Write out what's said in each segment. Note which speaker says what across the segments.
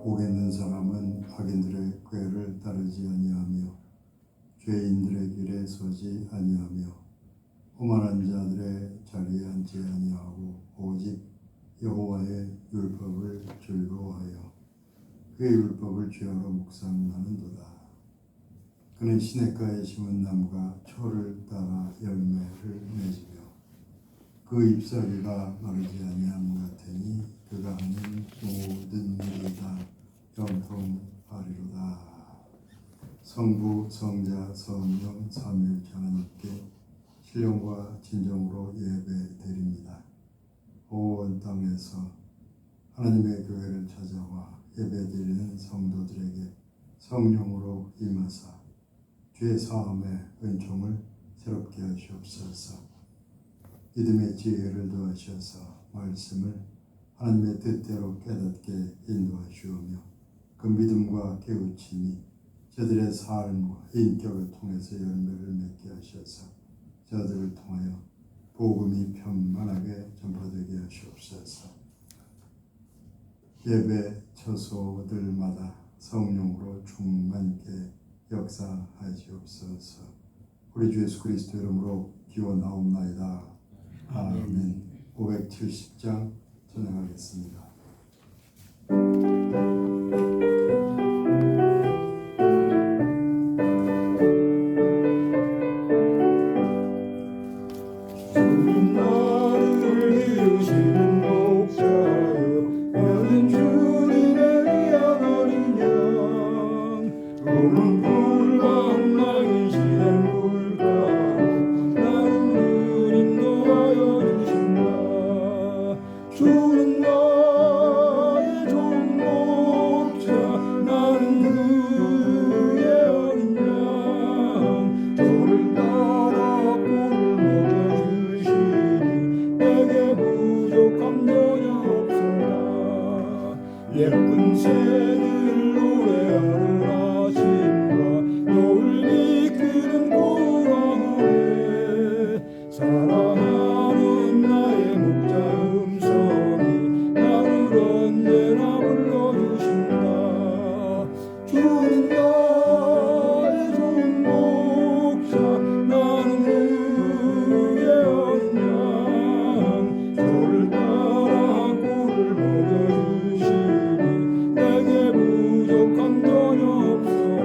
Speaker 1: 복 있는 사람은 악인들의 꾀를 따르지 아니하며 죄인들의 길에 서지 아니하며 오만한 자들의 자리에 앉지 아니하고 오직 여호와의 율법을 즐거워하여 그의 율법을 죄하러 묵상하는도다. 그는 시냇가에 심은 나무가 철을 따라 열매를 맺으며 그 잎사귀가 마르지 아니함 같으니 그가 하는 모든 일이 다 형통하리로다. 성부, 성자, 성령, 삼위일체 하나님께 신령과 진정으로 예배드립니다. 온 땅에서 하나님의 교회를 찾아와 예배드리는 성도들에게 성령으로 임하사 죄 사함의 은총을 새롭게 하시옵소서. 믿음의 지혜를 더하셔서 말씀을 하나님의 뜻대로 깨닫게 인도하시오며 그 믿음과 깨우침이 저들의 삶과 인격을 통해서 열매를 맺게 하셔서 저들을 통하여 복음이 편만하게 전파되게 하시옵소서. 예배 처소들마다 성령으로 충만케 역사하시옵소서. 우리 주 예수 그리스도 이름으로 기원하옵나이다. 아멘. 570장 전행하겠습니다.
Speaker 2: 예쁜 새들 노래하는 아침과 노을 이끄는 고라하네. 사랑하는 나의 목자 음성이 나를 언제나 불러주신다. 주는 나의 좋은 목자, 나는 그의 어린 양. 저를 따라 꿀을 먹여주시니 내게 부족한 전혀 없어라.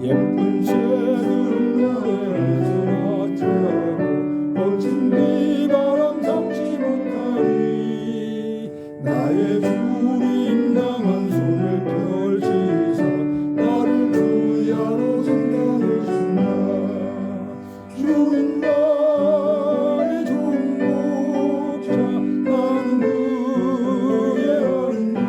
Speaker 2: 예쁜 새들 노래에서 낮자고 거친 비바람 삼지 못하리. 나의 주님 강한 손을 펼치사 나를 구하러 성당하신다. 주는 나의 좋은 목자, 나는 그의 어린 양.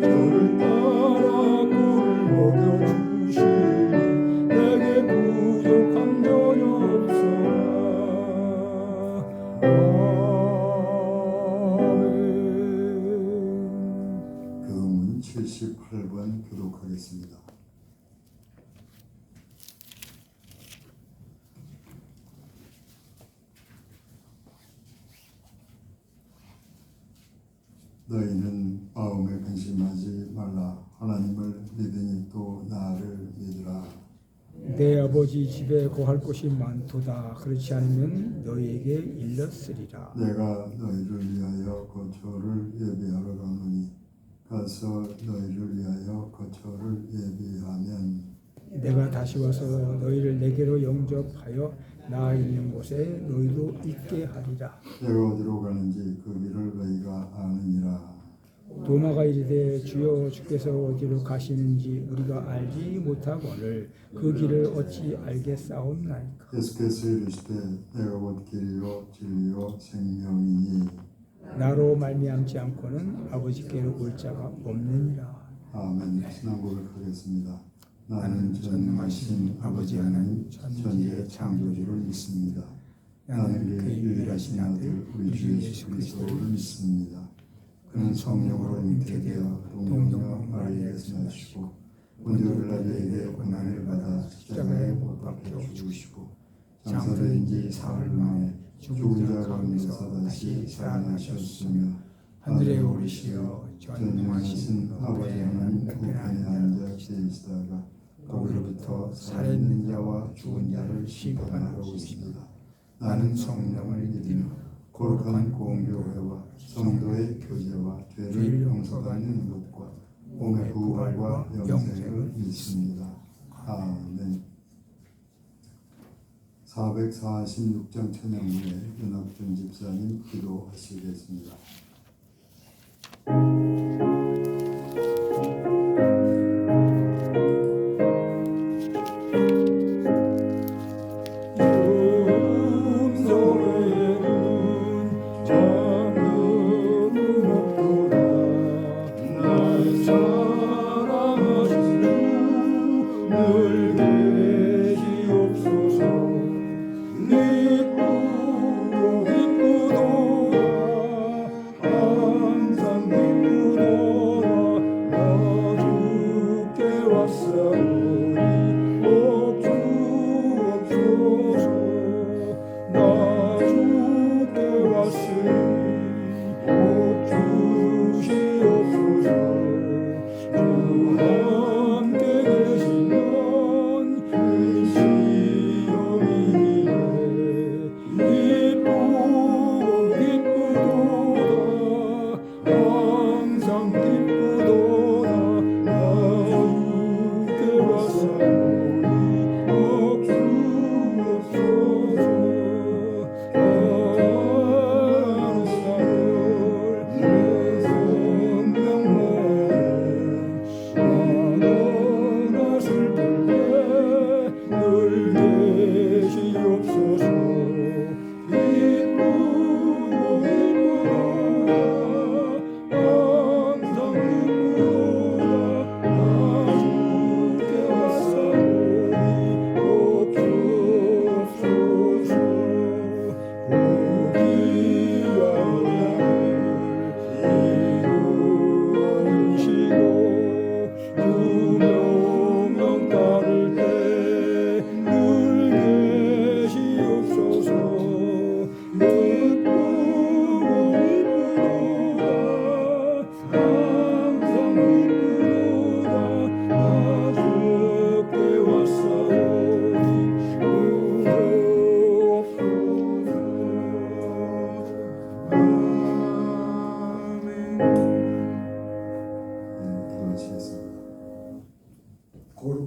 Speaker 2: 저를 따라 꿀을 먹여주시니 내게 부족함 전혀 없어라. 아멘.
Speaker 1: 금은 78번 교독하겠습니다. 너희는 마음에 근심하지 말라. 하나님을 믿으니 또 나를 믿으라.
Speaker 3: 내 아버지 집에 거할 곳이 많도다. 그렇지 않으면 너희에게 일렀으리라.
Speaker 1: 내가 너희를 위하여 거처를 예비하러 가노니 가서 너희를 위하여 거처를 예비하면
Speaker 3: 내가 다시 와서 너희를 내게로 영접하여 나 있는 곳에 너희도 있게 하리라.
Speaker 1: 내가 어디로 가는지 그 길을 너희가 아느니라.
Speaker 3: 도마가 이르되 주여 주께서 어디로 가시는지 우리가 알지 못하거늘 그 길을 어찌 알겠사옵나이까.
Speaker 1: 예수께서 이르시되 내가 곧 길이요 진리요 생명이니
Speaker 3: 나로 말미암지 않고는 아버지께로 올 자가 없느니라.
Speaker 1: 아멘. 신앙 고백하겠습니다. 나는 전능하신 아버지 하나님 천지의 창조주를 믿습니다. 나는 그의 유일하신 아들 우리 주 예수 그리스도를 믿습니다. 그는 성령으로 잉태되어 동정녀 마리아에서 나시고 본디오 빌라도에게 고난을 받아 십자가에 못 박혀 죽으시고 장사된 지 사흘 만에 죽은 자 가운데서 다시 살아나셨으며
Speaker 3: 하늘에 오르시어
Speaker 1: 전능하신 아버지 하나님 우편에 앉아 계시다가 거기로부터 살아있는 자와 죽은 자를 심판하러 오십니다. 나는 성령을 믿으며 거룩한 공교회와 성도의 교제와 죄를 용서받는 것과 몸의 부활과 영생을 믿습니다. 아멘. 446장 찬양 후에 윤학준 집사님 기도하시겠습니다.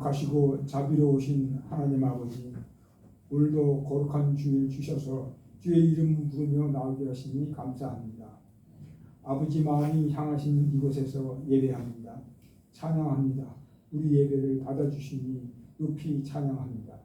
Speaker 3: 거룩하시고 자비로우신 하나님 아버지, 오늘도 거룩한 주일 주셔서 주의 이름 부르며 나오게 하시니 감사합니다. 아버지 마음이 향하신 이곳에서 예배합니다. 찬양합니다. 우리 예배를 받아주시니 높이 찬양합니다.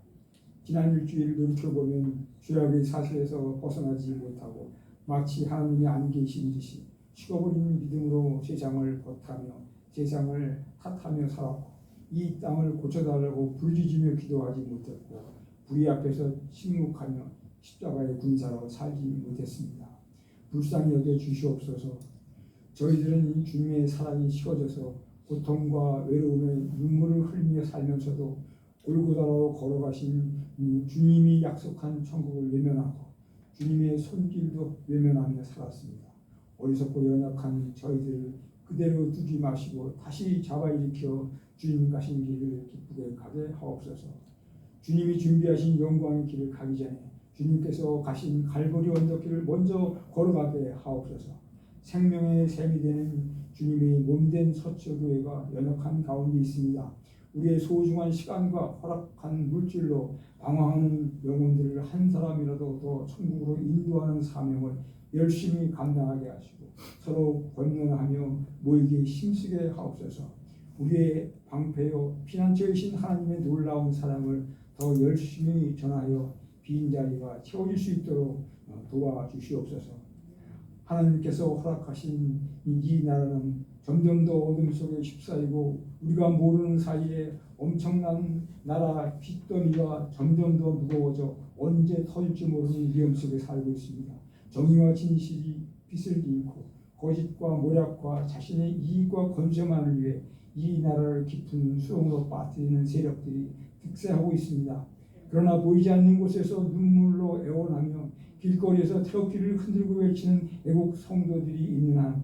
Speaker 3: 지난 일주일 돌이켜보면 죄악의 사슬에서 벗어나지 못하고 마치 하나님이 안 계신 듯이 식어버린 믿음으로 세상을 버타며 세상을 탓하며 살았고 이 땅을 고쳐달라고 부르짖으며 기도하지 못했고 불의 앞에서 침묵하며 십자가의 군사로 살지 못했습니다. 불쌍히 여겨 주시옵소서. 저희들은 주님의 사랑이 식어져서 고통과 외로움에 눈물을 흘리며 살면서도 골고다로 걸어가신 주님이 약속한 천국을 외면하고 주님의 손길도 외면하며 살았습니다. 어리석고 연약한 저희들을 그대로 두지 마시고 다시 잡아일으켜 주님 가신 길을 기쁘게 가게 하옵소서. 주님이 준비하신 영광의 길을 가기 전에 주님께서 가신 갈보리 언덕길을 먼저 걸어가게 하옵소서. 생명의 샘이 되는 주님의 몸된 서초교회가 연약한 가운데 있습니다. 우리의 소중한 시간과 허락한 물질로 방황하는 영혼들을 한 사람이라도 더 천국으로 인도하는 사명을 열심히 감당하게 하시고 서로 권면하며 모이게 힘쓰게 하옵소서. 우리의 방패요 피난처이신 하나님의 놀라운 사랑을 더 열심히 전하여 빈 자리가 채워질 수 있도록 도와주시옵소서. 하나님께서 허락하신 이 나라는 점점 더 어둠 속에 휩싸이고 우리가 모르는 사이에 엄청난 나라 빚더미가 점점 더 무거워져 언제 터질지 모르는 위험 속에 살고 있습니다. 정의와 진실이 빛을 잃고 거짓과 모략과 자신의 이익과 권세만을 위해 이 나라를 깊은 수렁으로 빠뜨리는 세력들이 득세하고 있습니다. 그러나 보이지 않는 곳에서 눈물로 애원하며 길거리에서 태극기를 흔들고 외치는 애국 성도들이 있는 한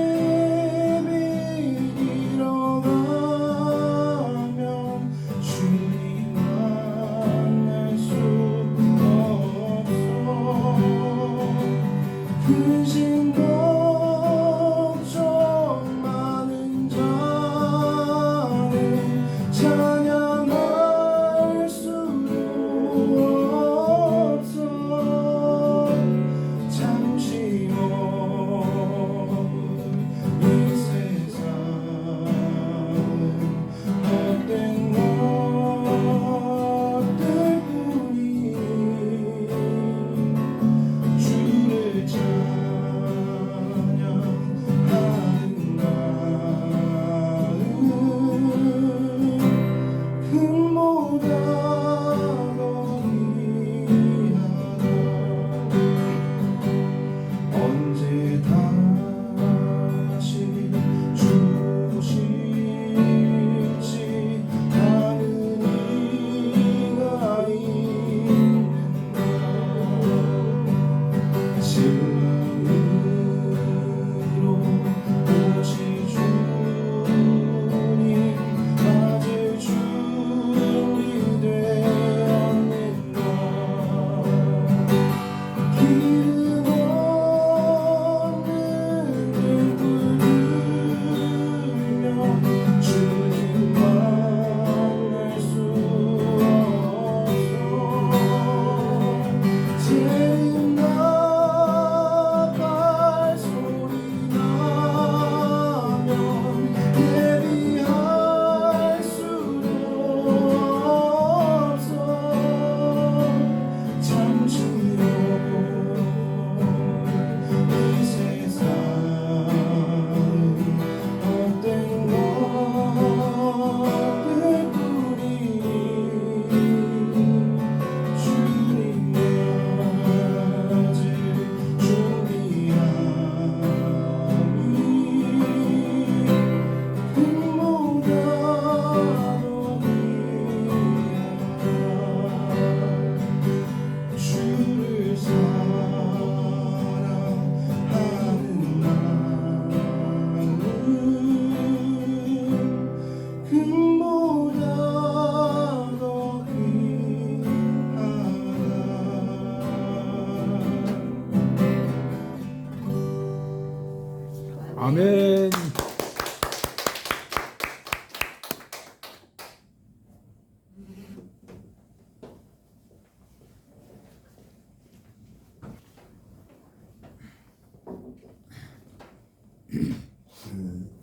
Speaker 2: 아멘.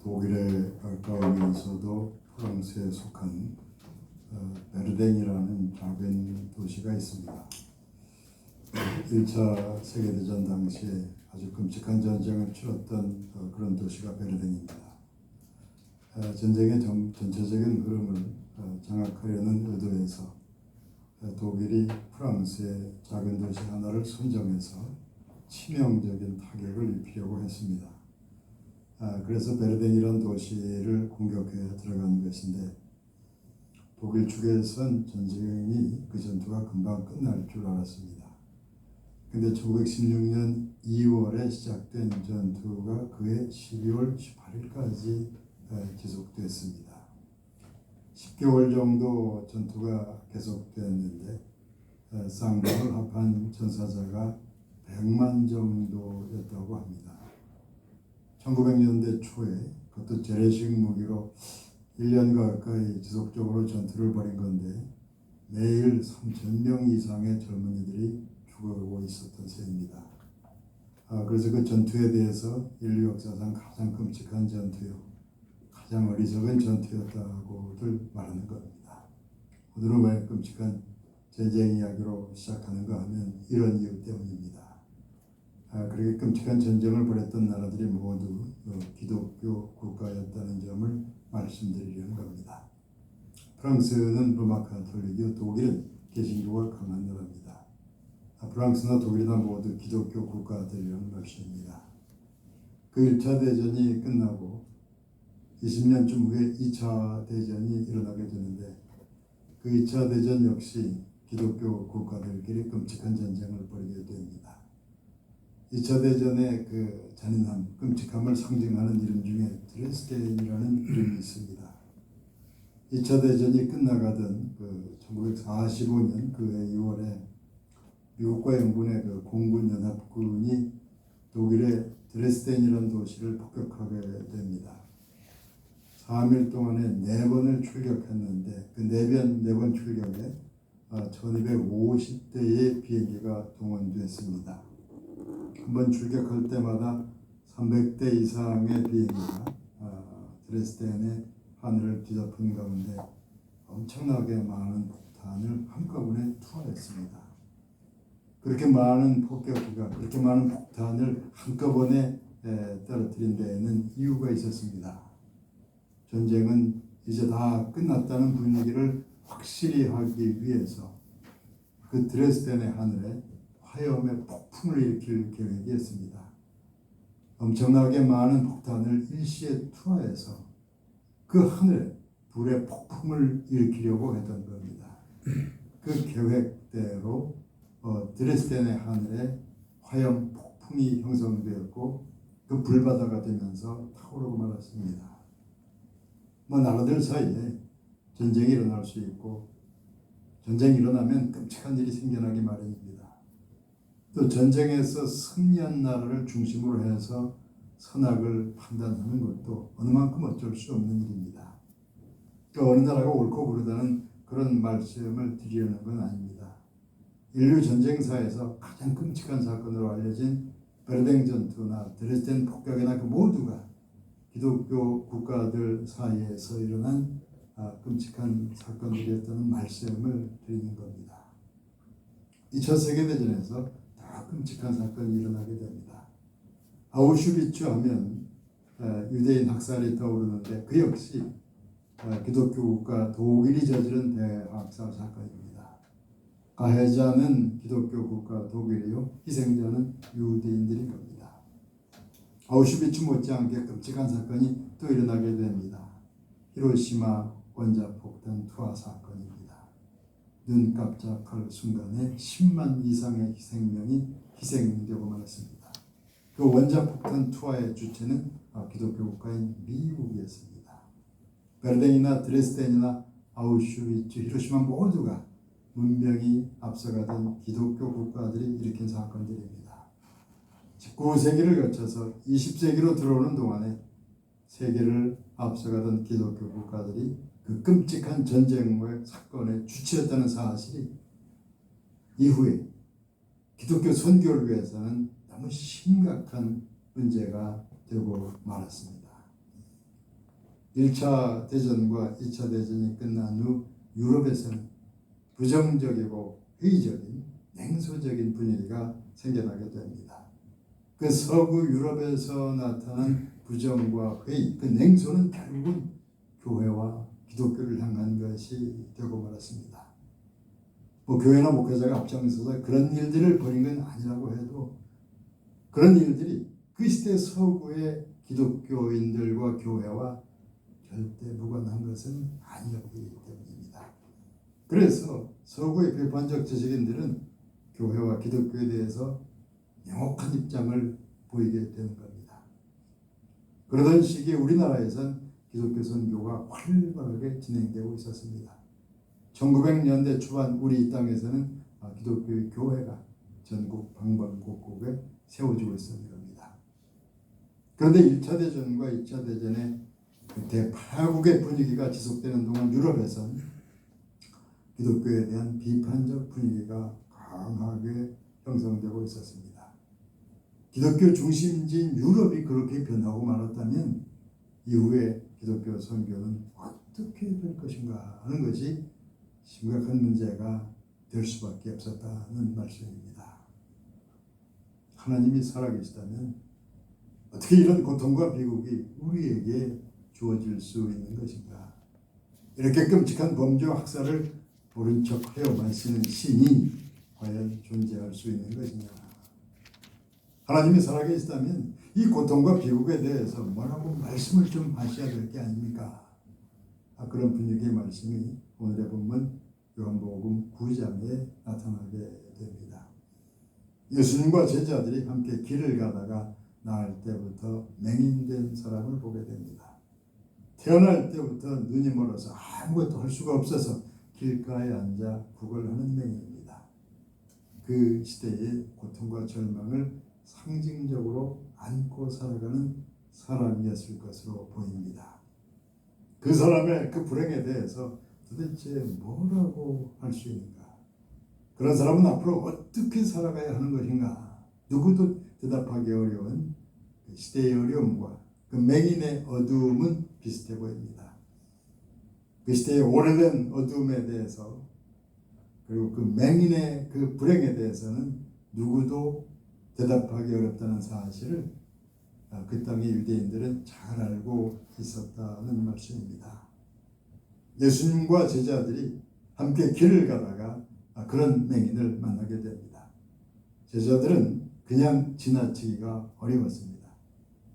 Speaker 1: 독일에 가까우면서도 프랑스에 속한 베르댕이라는 작은 도시가 있습니다. 1차 세계대전 당시에 아주 끔찍한 전쟁을 치렀던 그런 도시가 베르댕입니다. 전쟁의 전체적인 흐름을 장악하려는 의도에서 독일이 프랑스의 작은 도시 하나를 선점해서 치명적인 타격을 입히려고 했습니다. 그래서 베르댕이라는 도시를 공격해 들어간 것인데 독일 측에선 전쟁이 그 전투가 금방 끝날 줄 알았습니다. 근데 1916년 2월에 시작된 전투가 그해 12월 18일까지 지속됐습니다. 10개월 정도 전투가 계속됐는데 쌍방을 합한 전사자가 100만 정도였다고 합니다. 1900년대 초에 그것도 재래식 무기로 1년 가까이 지속적으로 전투를 벌인 건데 매일 3,000명 이상의 젊은이들이 죽어가고 있었던 셈입니다. 그래서 그 전투에 대해서 인류 역사상 가장 끔찍한 전투요, 가장 어리석은 전투였다고들 말하는 겁니다. 오늘은 왜 끔찍한 전쟁 이야기로 시작하는가 하면 이런 이유 때문입니다. 그렇게 끔찍한 전쟁을 벌였던 나라들이 모두 기독교 국가였다는 점을 말씀드리려는 겁니다. 프랑스는 로마 가톨릭이요, 독일은 개신교가 강한 나라입니다. 프랑스나 독일이나 모두 기독교 국가들이라는 것입니다. 그 1차 대전이 끝나고 20년쯤 후에 2차 대전이 일어나게 되는데 그 2차 대전 역시 기독교 국가들끼리 끔찍한 전쟁을 벌이게 됩니다. 2차 대전의 그 잔인함, 끔찍함을 상징하는 이름 중에 드레스덴이라는 이름이 있습니다. 2차 대전이 끝나가던 1945년 그해 2월에 미국과 영군의 그 공군 연합군이 독일의 드레스덴이라는 도시를 폭격하게 됩니다. 3일 동안에 4번을 출격했는데 그 4번 출격에 1250대의 비행기가 동원됐습니다. 한번 출격할 때마다 300대 이상의 비행기가 드레스덴의 하늘을 뒤덮은 가운데 엄청나게 많은 폭탄을 한꺼번에 투하했습니다. 그렇게 많은 폭격기가, 그렇게 많은 폭탄을 한꺼번에 떨어뜨린 데에는 이유가 있었습니다. 전쟁은 이제 다 끝났다는 분위기를 확실히 하기 위해서 그 드레스덴의 하늘에 화염의 폭풍을 일으킬 계획이었습니다. 엄청나게 많은 폭탄을 일시에 투하해서 그 하늘에 불의 폭풍을 일으키려고 했던 겁니다. 그 계획대로 드레스덴의 하늘에 화염 폭풍이 형성되었고 그 불바다가 되면서 타오르고 말았습니다. 나라들 사이에 전쟁이 일어날 수 있고 전쟁이 일어나면 끔찍한 일이 생겨나기 마련입니다. 또 전쟁에서 승리한 나라를 중심으로 해서 선악을 판단하는 것도 어느 만큼 어쩔 수 없는 일입니다. 어느 나라가 옳고 그르다는 그런 말씀을 드리려는 건 아닙니다. 인류 전쟁사에서 가장 끔찍한 사건으로 알려진 베르댕 전투나 드레스덴 폭격이나 그 모두가 기독교 국가들 사이에서 일어난 끔찍한 사건들이었다는 말씀을 드리는 겁니다. 2차 세계대전에서 더 끔찍한 사건이 일어나게 됩니다. 아우슈비츠 하면 유대인 학살이 떠오르는데 그 역시 기독교 국가 독일이 저지른 대학살 사건입니다. 가해자는 기독교 국가 독일이요, 희생자는 유대인들인 겁니다. 아우슈비츠 못지않게 끔찍한 사건이 또 일어나게 됩니다. 히로시마 원자폭탄 투하 사건입니다. 눈 깜짝할 순간에 10만 이상의 생명이 희생되고 말았습니다. 그 원자폭탄 투하의 주체는 기독교 국가인 미국이었습니다. 베르댕이나 드레스덴이나 아우슈비츠, 히로시마 모두가 문명이 앞서가던 기독교 국가들이 일으킨 사건들입니다. 19세기를 거쳐서 20세기로 들어오는 동안에 세계를 앞서가던 기독교 국가들이 그 끔찍한 전쟁의 사건의 주체였다는 사실이 이후에 기독교 선교를 위해서는 너무 심각한 문제가 되고 말았습니다. 1차 대전과 2차 대전이 끝난 후 유럽에서는 부정적이고 회의적인 냉소적인 분위기가 생겨나게 됩니다. 그 서구 유럽에서 나타난 부정과 회의, 그 냉소는 결국은 교회와 기독교를 향한 것이 되고 말았습니다. 교회나 목회자가 앞장서서 그런 일들을 벌인 건 아니라고 해도 그런 일들이 그 시대 서구의 기독교인들과 교회와 절대 무관한 것은 아니었기 때문입니다. 그래서 서구의 비판적 지식인들은 교회와 기독교에 대해서 명확한 입장을 보이게 되는 겁니다. 그러던 시기에 우리나라에선 기독교 선교가 활발하게 진행되고 있었습니다. 1900년대 초반 우리 이 땅에서는 기독교 교회가 전국 방방곡곡에 세워지고 있었던 겁니다. 그런데 1차 대전과 2차 대전의 대파국의 분위기가 지속되는 동안 유럽에서는 기독교에 대한 비판적 분위기가 강하게 형성되고 있었습니다. 기독교 중심지인 유럽이 그렇게 변하고 말았다면 이후에 기독교 선교는 어떻게 될 것인가 하는 것이 심각한 문제가 될 수밖에 없었다는 말씀입니다. 하나님이 살아계시다면 어떻게 이런 고통과 비극이 우리에게 주어질 수 있는 것인가? 이렇게 끔찍한 범죄와 학살을 모른 척 해오만 쓰는 신이 과연 존재할 수 있는 것이냐? 하나님이 살아계시다면 이 고통과 비극에 대해서 뭐라고 말씀을 좀 하셔야 될 게 아닙니까? 그런 분위기의 말씀이 오늘의 본문 요한복음 9장에 나타나게 됩니다. 예수님과 제자들이 함께 길을 가다가 나을 때부터 맹인된 사람을 보게 됩니다. 태어날 때부터 눈이 멀어서 아무것도 할 수가 없어서 길가에 앉아 구걸하는 맹인입니다. 그 시대의 고통과 절망을 상징적으로 안고 살아가는 사람이었을 것으로 보입니다. 그 사람의 그 불행에 대해서 도대체 뭐라고 할 수 있는가? 그런 사람은 앞으로 어떻게 살아가야 하는 것인가? 누구도 대답하기 어려운 그 시대의 어려움과 그 맹인의 어두움은 비슷해 보입니다. 그 시대의 오래된 어두움에 대해서 그리고 그 맹인의 그 불행에 대해서는 누구도 대답하기 어렵다는 사실을 그 땅의 유대인들은 잘 알고 있었다는 말씀입니다. 예수님과 제자들이 함께 길을 가다가 그런 맹인을 만나게 됩니다. 제자들은 그냥 지나치기가 어려웠습니다.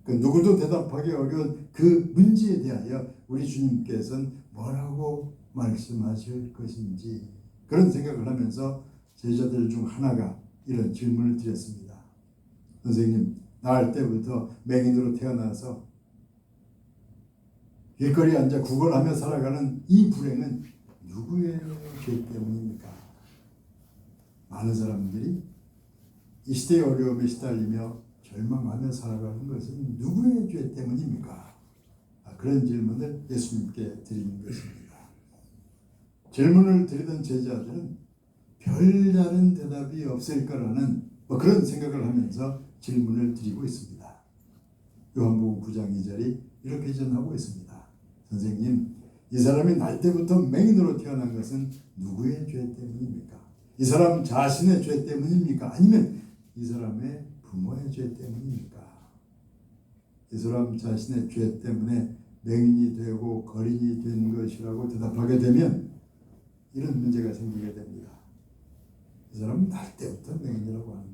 Speaker 1: 그 누구도 대답하기 어려운 그 문제에 대하여 우리 주님께서는 뭐라고 말씀하실 것인지 그런 생각을 하면서 제자들 중 하나가 이런 질문을 드렸습니다. 선생님, 나을 때부터 맹인으로 태어나서 길거리에 앉아 구걸하며 살아가는 이 불행은 누구의 죄 때문입니까? 많은 사람들이 이 시대의 어려움에 시달리며 절망하며 살아가는 것은 누구의 죄 때문입니까? 그런 질문을 예수님께 드리는 것입니다. 질문을 드리던 제자들은 별다른 대답이 없을 거라는 그런 생각을 하면서 질문을 드리고 있습니다. 요한복음 9장 2절이 이렇게 전하고 있습니다. 선생님, 이 사람이 날 때부터 맹인으로 태어난 것은 누구의 죄 때문입니까? 이 사람 자신의 죄 때문입니까? 아니면 이 사람의 부모의 죄 때문입니까? 이 사람 자신의 죄 때문에 맹인이 되고 거린이 된 것이라고 대답하게 되면 이런 문제가 생기게 됩니다. 이 사람은 날 때부터 맹인이라고 하는데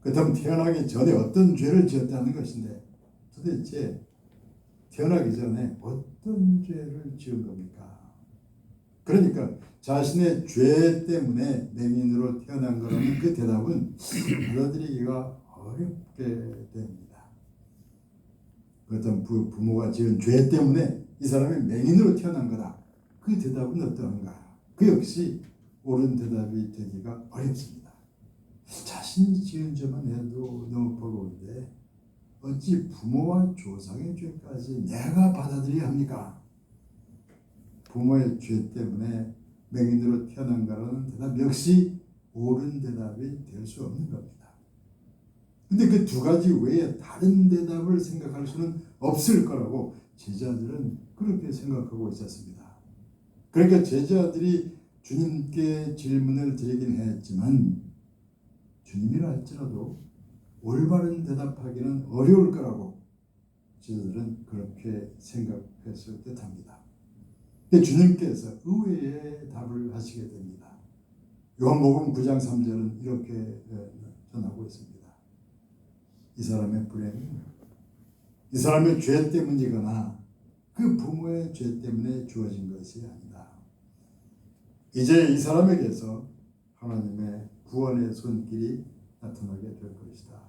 Speaker 1: 그렇다면 태어나기 전에 어떤 죄를 지었다는 것인데 도대체 태어나기 전에 어떤 죄를 지은 겁니까? 그러니까 자신의 죄 때문에 맹인으로 태어난 거라면 그 대답은 받아들이기가 어렵게 됩니다. 그렇다면 부모가 지은 죄 때문에 이 사람이 맹인으로 태어난 거다. 그 대답은 어떠한가? 그 역시 옳은 대답이 되기가 어렵습니다. 자신이 지은 죄만 해도 너무 버거운데 어찌 부모와 조상의 죄까지 내가 받아들여야 합니까? 부모의 죄 때문에 맹인으로 태어난가라는 대답 역시 옳은 대답이 될 수 없는 겁니다. 근데 그 두 가지 외에 다른 대답을 생각할 수는 없을 거라고 제자들은 그렇게 생각하고 있었습니다. 그러니까 제자들이 주님께 질문을 드리긴 했지만 주님이라 할지라도 올바른 대답하기는 어려울 거라고 제자들은 그렇게 생각했을 듯합니다. 근데 주님께서 의외의 답을 하시게 됩니다. 요한복음 9장 3절은 이렇게 전하고 있습니다. 이 사람의 불행이 이 사람의 죄 때문이거나 그 부모의 죄 때문에 주어진 것이 아니다. 이제 이 사람에게서 하나님의 구원의 손길이 나타나게 될 것이다.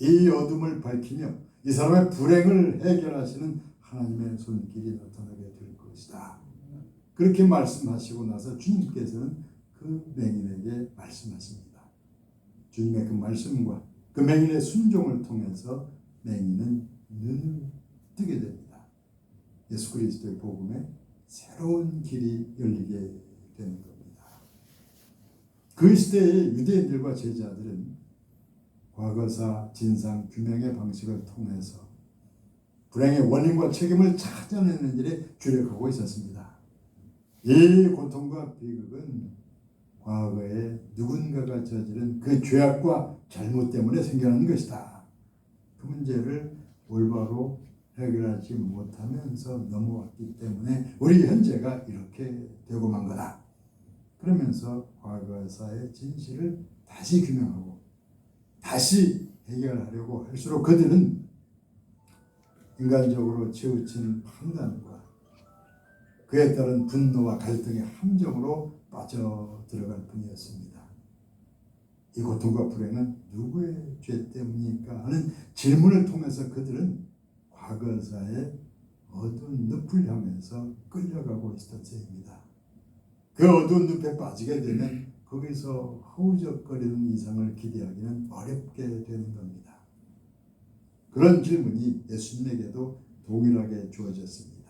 Speaker 1: 이 어둠을 밝히며 이 사람의 불행을 해결하시는 하나님의 손길이 나타나게 될 것이다. 그렇게 말씀하시고 나서 주님께서는 그 맹인에게 말씀하십니다. 주님의 그 말씀과 그 맹인의 순종을 통해서 맹인은 눈을 뜨게 됩니다. 예수 그리스도의 복음에 새로운 길이 열리게 되는 겁니다. 그 시대의 유대인들과 제자들은 과거사 진상 규명의 방식을 통해서 불행의 원인과 책임을 찾아내는 일에 주력하고 있었습니다. 이 고통과 비극은 과거에 누군가가 저지른 그 죄악과 잘못 때문에 생겨나는 것이다. 그 문제를 올바로 해결하지 못하면서 넘어왔기 때문에 우리 현재가 이렇게 되고 만 거다. 그러면서 과거사의 진실을 다시 규명하고 다시 해결하려고 할수록 그들은 인간적으로 치우친 판단과 그에 따른 분노와 갈등의 함정으로 빠져 들어갈 뿐이었습니다. 이 고통과 불행은 누구의 죄 때문입니까? 하는 질문을 통해서 그들은 과거사의 어두운 늪을 향해서 끌려가고 있었던 셈입니다. 그 어두운 늪에 빠지게 되면 거기서 허우적거리는 이상을 기대하기는 어렵게 되는 겁니다. 그런 질문이 예수님에게도 동일하게 주어졌습니다.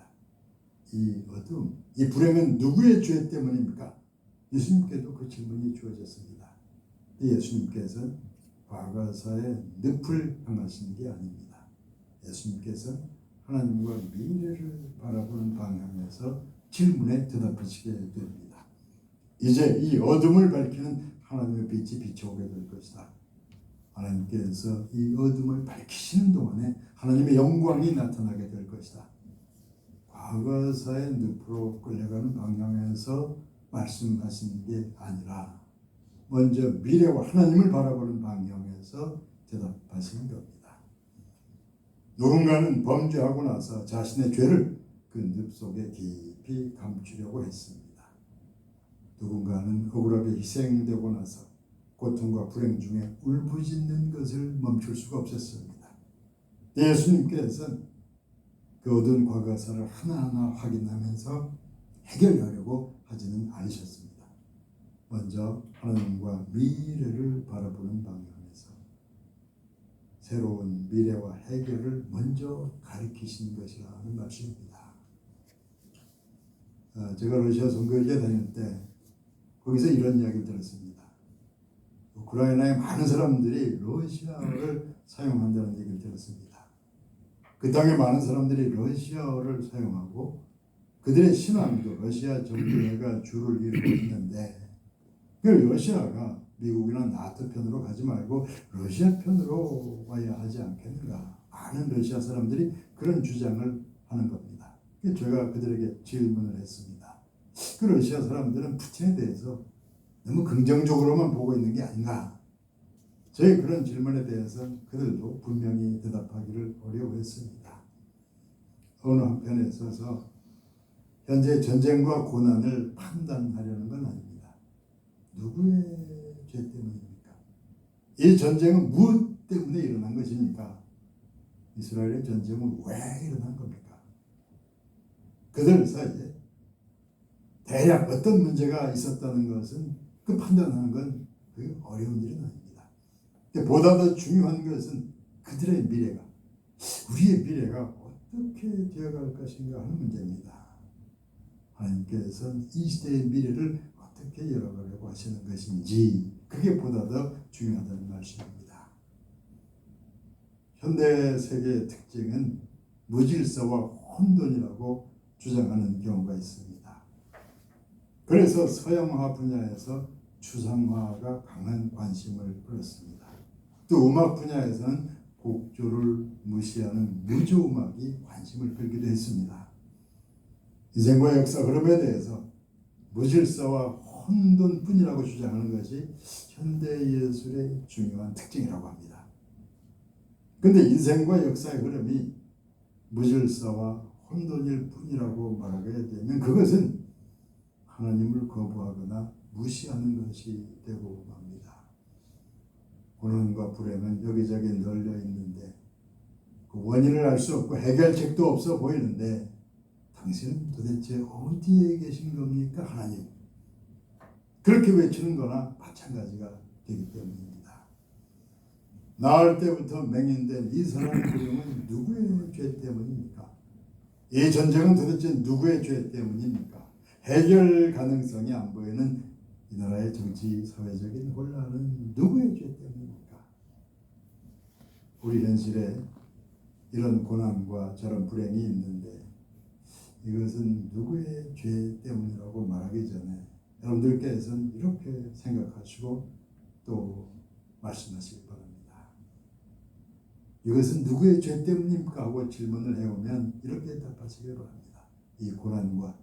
Speaker 1: 이 어둠, 이 불행은 누구의 죄 때문입니까? 예수님께도 그 질문이 주어졌습니다. 예수님께서는 과거사의 늪을 향하시는 게 아닙니다. 예수님께서는 하나님과 미래를 바라보는 방향에서 질문에 대답하시게 됩니다. 이제 이 어둠을 밝히는 하나님의 빛이 비춰오게 될 것이다. 하나님께서 이 어둠을 밝히시는 동안에 하나님의 영광이 나타나게 될 것이다. 과거사의 늪으로 끌려가는 방향에서 말씀하시는 게 아니라 먼저 미래와 하나님을 바라보는 방향에서 대답하시는 겁니다. 누군가는 범죄하고 나서 자신의 죄를 그 늪 속에 깊이 감추려고 했습니다. 누군가는 억울하게 희생되고 나서 고통과 불행 중에 울부짖는 것을 멈출 수가 없었습니다. 예수님께서는 그 어두운 과거사를 하나하나 확인하면서 해결하려고 하지는 않으셨습니다. 먼저 하나님과 미래를 바라보는 방향에서 새로운 미래와 해결을 먼저 가르치신 것이라는 말씀입니다. 제가 러시아 선교회 다닐 때 거기서 이런 이야기를 들었습니다. 우크라이나의 많은 사람들이 러시아어를 사용한다는 얘기를 들었습니다. 그 땅에 많은 사람들이 러시아어를 사용하고 그들의 신앙도 러시아 정부가 주를 이루고 있는데 그 러시아가 미국이나 나토 편으로 가지 말고 러시아 편으로 와야 하지 않겠는가. 많은 러시아 사람들이 그런 주장을 하는 겁니다. 제가 그들에게 질문을 했습니다. 그 러시아 사람들은 푸틴에 대해서 너무 긍정적으로만 보고 있는 게 아닌가. 저희 그런 질문에 대해서 그들도 분명히 대답하기를 어려워했습니다. 어느 한편에 있어서 현재 전쟁과 고난을 판단하려는 건 아닙니다. 누구의 죄 때문입니까? 이 전쟁은 무엇 때문에 일어난 것입니까? 이스라엘의 전쟁은 왜 일어난 겁니까? 그들 사이에 대략 어떤 문제가 있었다는 것은 그 판단하는 건 그 어려운 일은 아닙니다. 근데 보다 더 중요한 것은 그들의 미래가, 우리의 미래가 어떻게 되어갈 것인가 하는 문제입니다. 하나님께서는 이 시대의 미래를 어떻게 열어가려고 하시는 것인지, 그게 보다 더 중요하다는 말씀입니다. 현대 세계의 특징은 무질서와 혼돈이라고 주장하는 경우가 있습니다. 그래서 서양화 분야에서 추상화가 강한 관심을 끌었습니다. 또 음악 분야에서는 곡조를 무시하는 무조음악이 관심을 끌기도 했습니다. 인생과 역사 흐름에 대해서 무질서와 혼돈뿐이라고 주장하는 것이 현대 예술의 중요한 특징이라고 합니다. 그런데 인생과 역사의 흐름이 무질서와 혼돈일 뿐이라고 말하게 되면 그것은 하나님을 거부하거나 무시하는 것이 되고 맙니다. 고난과 불행은 여기저기 널려 있는데 그 원인을 알 수 없고 해결책도 없어 보이는데 당신은 도대체 어디에 계신 겁니까, 하나님? 그렇게 외치는 거나 마찬가지가 되기 때문입니다. 나을 때부터 맹인된 이 선한 부름은 누구의 죄 때문입니까? 이 전쟁은 도대체 누구의 죄 때문입니까? 해결 가능성이 안 보이는 이 나라의 정치 사회적인 혼란은 누구의 죄 때문입니까? 우리 현실에 이런 고난과 저런 불행이 있는데 이것은 누구의 죄 때문이라고 말하기 전에 여러분들께서는 이렇게 생각하시고 또 말씀하시기 바랍니다. 이것은 누구의 죄 때문입니까? 하고 질문을 해오면 이렇게 답하시기 바랍니다. 이 고난과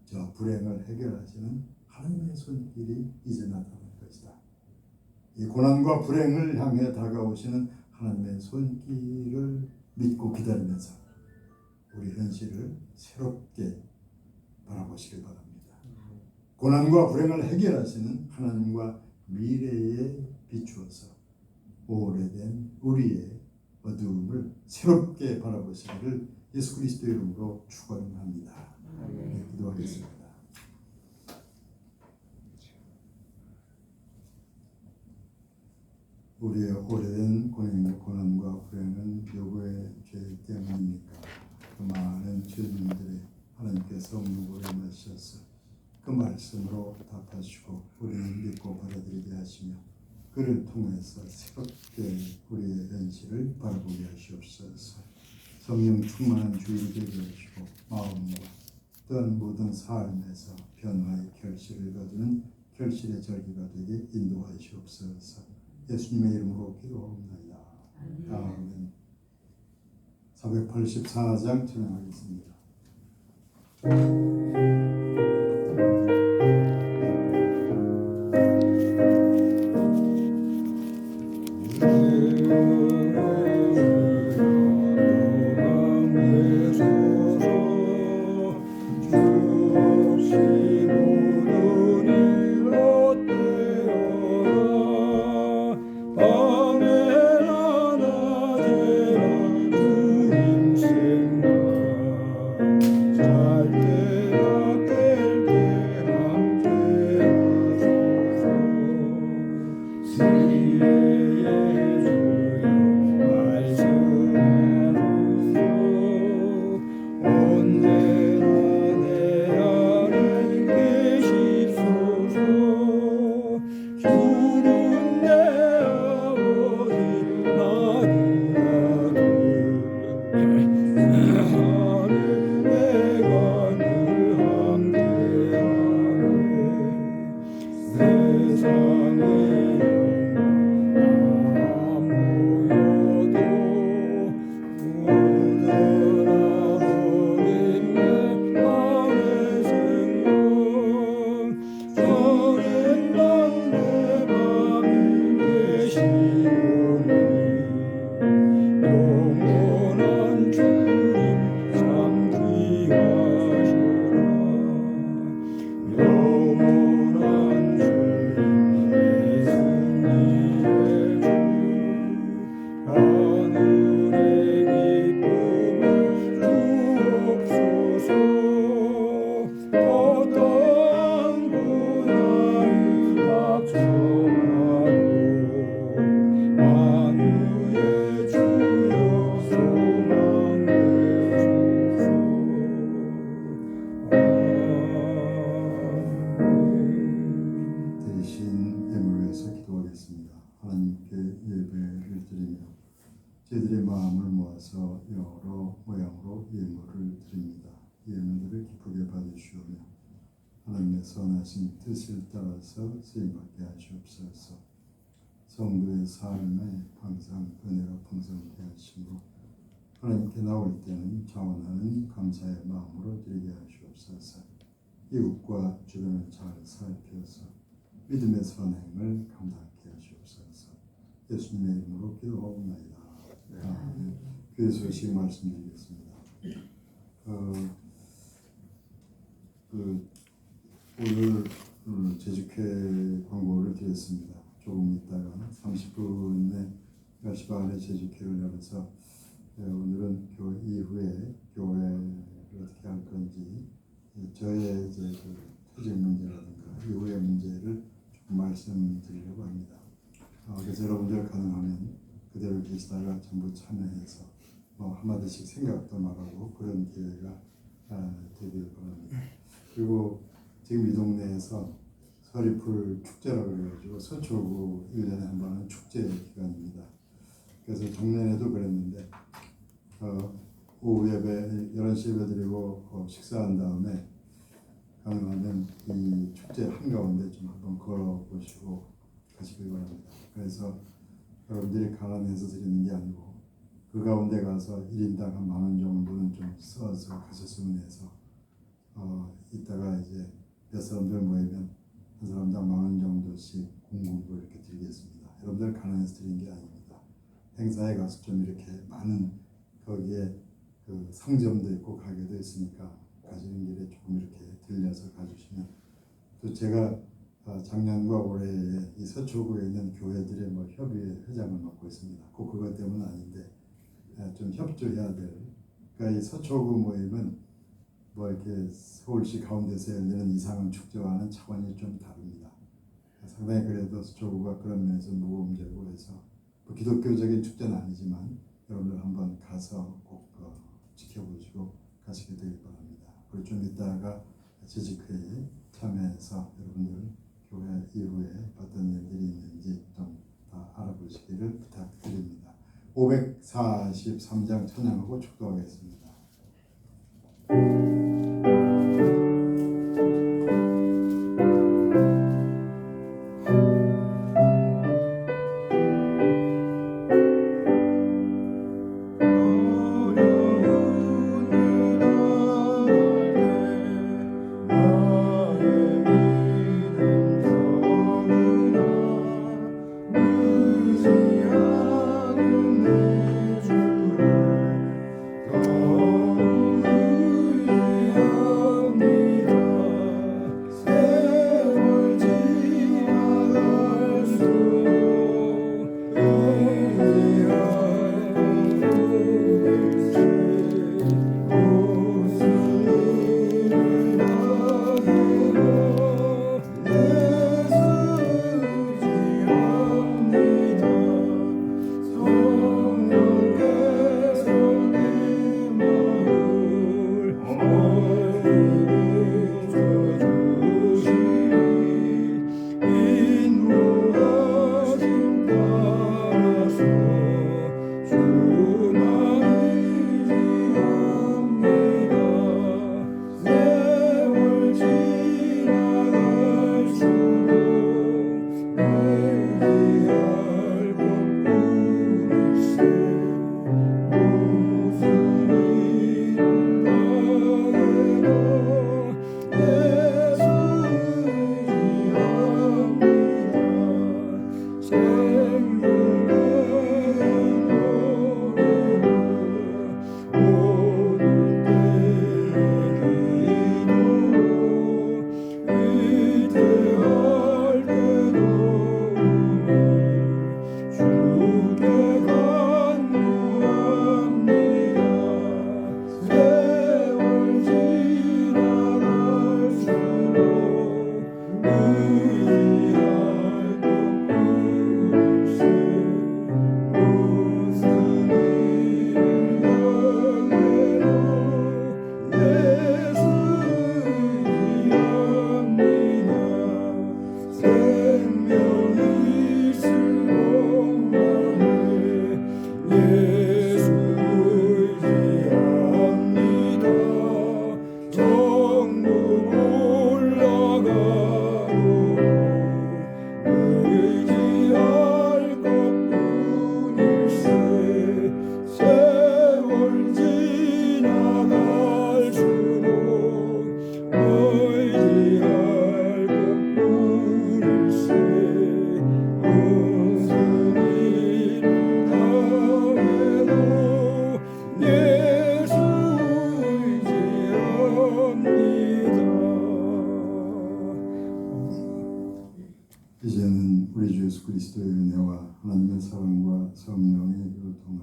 Speaker 1: 저 불행을 해결하시는 하나님의 손길이 이제 나타날 것이다. 이 고난과 불행을 향해 다가오시는 하나님의 손길을 믿고 기다리면서 우리 현실을 새롭게 바라보시길 바랍니다. 고난과 불행을 해결하시는 하나님과 미래에 비추어서 오래된 우리의 어두움을 새롭게 바라보시기를 예수 그리스도의 이름으로 축원합니다. 네, 기도하겠습니다. 우리의 오래된 고난과 불행은 누구의 죄 때문입니까? 그 많은 죄인들의 하나님께서 누구를 마셔서 그 말씀으로 답하시고 우리는 믿고 받아들이게 하시며 그를 통해서 새롭게 우리의 현실을 바라보게 하시옵소서. 성령 충만한 주일이 되게 하시고 마음과 또한 모든 삶에서 변화의 결실을 거두는 결실의 절기가 되게 인도하시옵소서. 예수님의 이름으로 기도하옵나이다. 아멘. 484장 찬양하겠습니다.
Speaker 2: 잘 때나
Speaker 1: 여러 모양으로 예물을 드립니다. 예물들을 기쁘게 받으시오며 하나님의 선하신 뜻을 따라서 쓰임받게 하시옵소서. 성도의 삶에 항상 은혜가 풍성케 하시고 하나님께 나올 때는 자원하는 감사의 마음으로 드리게 하시옵소서. 이웃과 주변을 잘 살펴서 믿음의 선행을 감당하게 하시옵소서. 예수님의 이름으로 기도하옵나이다. 아멘. 그 소식 말씀드리겠습니다. 오늘 재직회 광고를 드렸습니다. 조금 있다가 30분에 10시 반에 재직회를 열어서 오늘은 교회 이후에 교회를 어떻게 할 건지 저의 이제 퇴직 문제라든가 이후의 문제를 조금 말씀드리려고 합니다. 그래서 여러분들 가능하면 그대로 계시다가 전부 참여해서 한마디씩 생각도 말하고 그런 기회가 되길 바랍니다. 그리고 지금 이 동네에서 서리풀 축제라고 그래가지고 서초구 1년에 한 번 하는 축제 기간입니다. 그래서 작년에도 그랬는데 오후 예배 11시 예배 드리고 식사한 다음에 가능하면 이 축제 한가운데 좀 한번 걸어보시고 가시길 바랍니다. 그래서 여러분들이 가난해서 드리는 게 아니고 그 가운데 가서 1인당 한 10,000원 정도는 좀 써서 가셨으면 해서 이따가 이제 몇 사람들 모이면 한 사람당 10,000원 정도씩 공공부 이렇게 드리겠습니다. 여러분들 가난해서 드리는 게 아닙니다. 행사에 가서 좀 이렇게 많은 거기에 그 상점도 있고 가게도 있으니까 가시는 길에 조금 이렇게 들려서 가주시면 또 제가 작년과 올해에 이 서초구에 있는 교회들의 협의회 회장을 맡고 있습니다. 꼭 그것 때문은 아닌데 좀 협조해야 될. 그러니까 이 서초구 모임은 이렇게 서울시 가운데서 열리는 이상한 축제와는 차원이 좀 다릅니다. 상당히 그래도 서초구가 그런 면에서 모범적이고 해서 기독교적인 축제는 아니지만 여러분들 한번 가서 꼭 지켜보시고 가시게 되길 바랍니다. 그리고 좀 이따가 재직회에 참여해서 여러분들 교회 이후에 어떤 일들이 있는지 좀 다 알아보시기를 부탁드립니다. 543장 찬양하고 축도하겠습니다.
Speaker 2: 의지하는 내 주를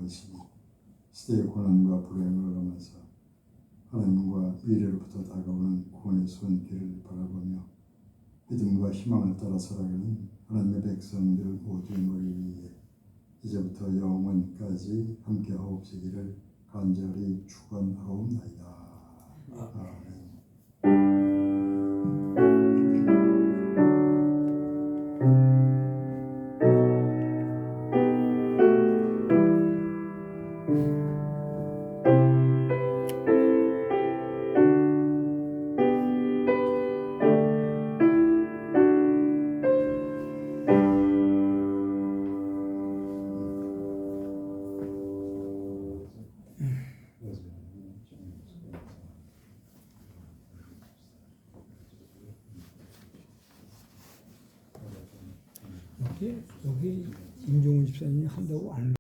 Speaker 1: 것이니 시대의 고난과 불행을 넘어서 하나님과 미래로부터 다가오는 구원의 손길을 바라보며 믿음과 희망을 따라 살아가는 하나님의 백성들 모두의 머리 위에 이제부터 영원까지 함께 하옵시기를 간절히 축원하옵나이다. 아멘.
Speaker 3: 여기 임종훈 집사님이 한다고 안